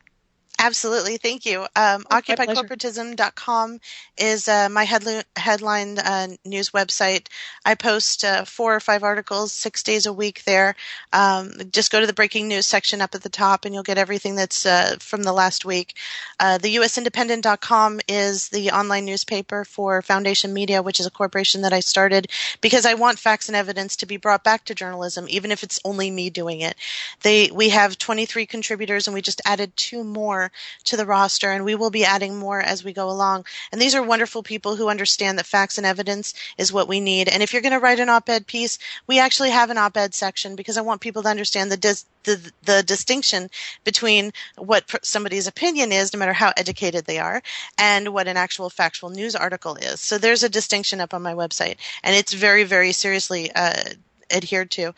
Absolutely. Thank you. OccupyCorporatism.com is my headline news website. I post 4 or 5 articles 6 days a week there. Just go to the breaking news section up at the top, and you'll get everything that's from the last week. The USindependent.com is the online newspaper for Foundation Media, which is a corporation that I started because I want facts and evidence to be brought back to journalism, even if it's only me doing it. We have 23 contributors, and we just added 2 more to the roster, and we will be adding more as we go along. And these are wonderful people who understand that facts and evidence is what we need. And if you're going to write an op-ed piece, we actually have an op-ed section, because I want people to understand the distinction between what somebody's opinion is, no matter how educated they are, and what an actual factual news article is. So there's a distinction up on my website, and it's very, very seriously adhered to.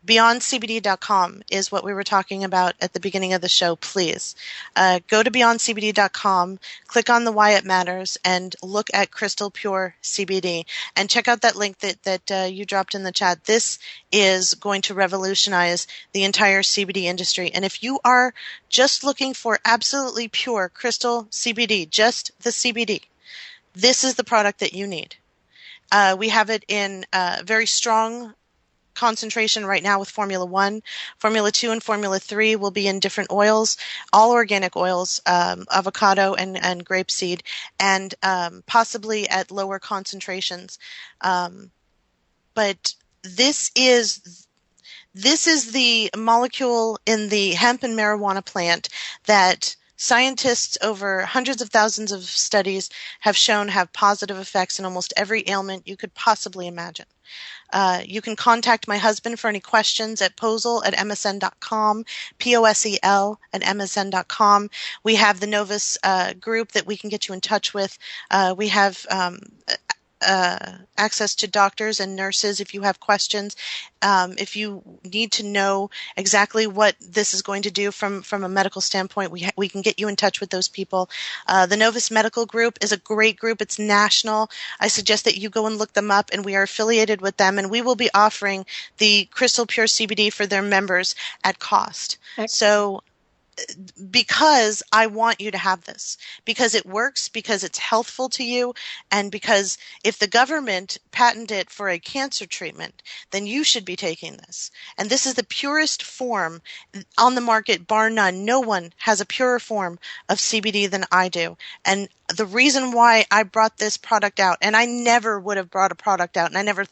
BeyondCBD.com is what we were talking about at the beginning of the show. Please go to BeyondCBD.com, click on the Why It Matters, and look at Crystal Pure CBD. And check out that link that you dropped in the chat. This is going to revolutionize the entire CBD industry. And if you are just looking for absolutely pure crystal CBD, just the CBD, this is the product that you need. We have it in very strong concentration right now with Formula 1. Formula 2 and Formula 3 will be in different oils, all organic oils, avocado and grapeseed, and possibly at lower concentrations. But this is the molecule in the hemp and marijuana plant that scientists over hundreds of thousands of studies have shown have positive effects in almost every ailment you could possibly imagine. You can contact my husband for any questions at posel@msn.com, POSEL@msn.com. We have the Novus group that we can get you in touch with. We have access to doctors and nurses if you have questions. If you need to know exactly what this is going to do from a medical standpoint, we can get you in touch with those people. The Novus Medical Group is a great group. It's national. I suggest that you go and look them up, and we are affiliated with them, and we will be offering the Crystal Pure CBD for their members at cost. Excellent. So because I want you to have this, because it works, because it's healthful to you, and because if the government patented it for a cancer treatment, then you should be taking this. And this is the purest form on the market, bar none. No one has a purer form of CBD than I do. And the reason why I brought this product out, and I never would have brought a product out, and I never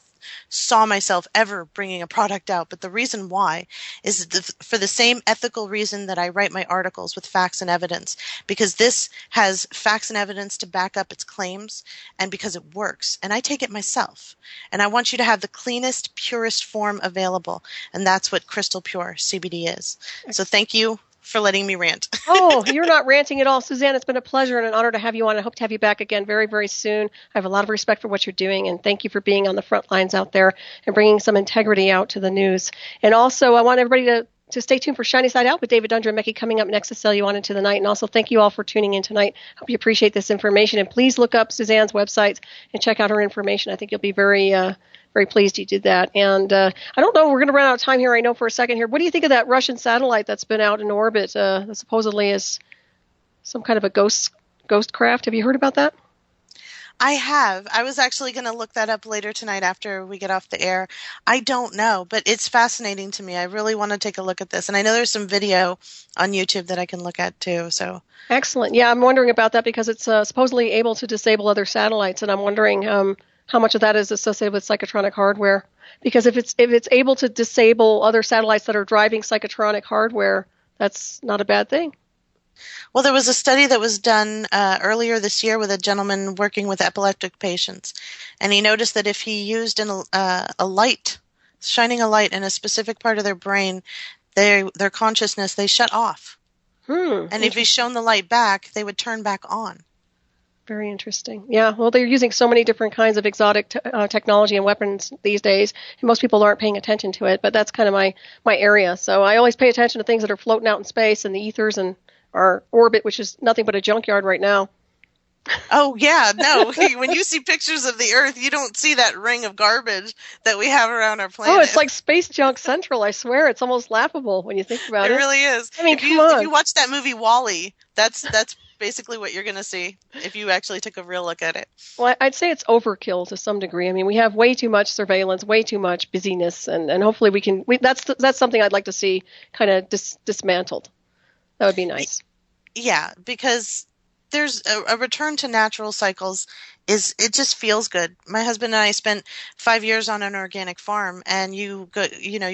saw myself ever bringing a product out, but the reason why is for the same ethical reason that I write my articles with facts and evidence, because this has facts and evidence to back up its claims, and because it works, and I take it myself, and I want you to have the cleanest, purest form available, and that's what Crystal Pure CBD is. So thank you for letting me rant. Oh, you're not ranting at all, Susanne. It's been a pleasure and an honor to have you on. I hope to have you back again very, very soon. I have a lot of respect for what you're doing, and thank you for being on the front lines out there and bringing some integrity out to the news. And also, I want everybody to to stay tuned for Shiny Side Out with David Dundra and Mecki coming up next to sell you on into the night. And also thank you all for tuning in tonight. Hope you appreciate this information. And please look up Susanne's website and check out her information. I think you'll be very pleased you did that. And I don't know, we're going to run out of time here, I know, for a second here. What do you think of that Russian satellite that's been out in orbit that supposedly is some kind of a ghost craft? Have you heard about that? I have. I was actually going to look that up later tonight after we get off the air. I don't know, but it's fascinating to me. I really want to take a look at this. And I know there's some video on YouTube that I can look at too. So excellent. Yeah, I'm wondering about that because it's supposedly able to disable other satellites, and I'm wondering how much of that is associated with psychotronic hardware. Because if it's able to disable other satellites that are driving psychotronic hardware, that's not a bad thing. Well, there was a study that was done earlier this year with a gentleman working with epileptic patients, and he noticed that if he used a light, shining a light in a specific part of their brain, their consciousness, they shut off. And if he shone the light back, they would turn back on. Very interesting. Yeah, well, they're using so many different kinds of exotic technology and weapons these days, and most people aren't paying attention to it, but that's kind of my area. So I always pay attention to things that are floating out in space and the ethers and our orbit, which is nothing but a junkyard right now. Oh, yeah, no. When you see pictures of the Earth, you don't see that ring of garbage that we have around our planet. Oh, it's like Space Junk Central, I swear. It's almost laughable when you think about it. It really is. I mean, if you watch that movie WALL-E, that's basically what you're going to see if you actually took a real look at it. Well, I'd say it's overkill to some degree. I mean, we have way too much surveillance, way too much busyness, and hopefully that's something I'd like to see kind of dismantled. That would be nice. Yeah, because there's a return to natural cycles. It just feels good. My husband and I spent 5 years on an organic farm, and you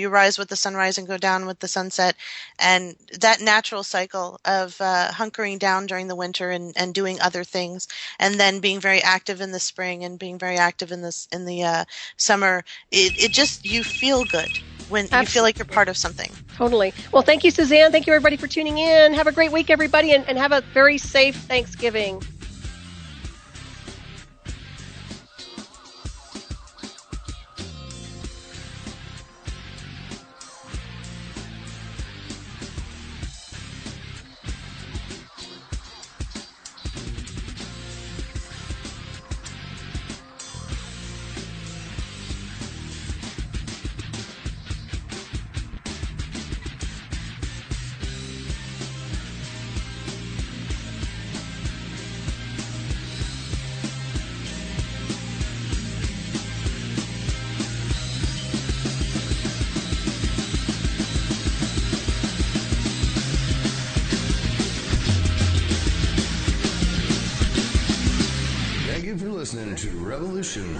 rise with the sunrise and go down with the sunset, and that natural cycle of hunkering down during the winter and doing other things, and then being very active in the spring and being very active in the summer. It just, you feel good when Absolutely. You feel like you're part of something. Totally. Well, thank you, Suzanne. Thank you, everybody, for tuning in. Have a great week, everybody, and have a very safe Thanksgiving. Listening to Revolution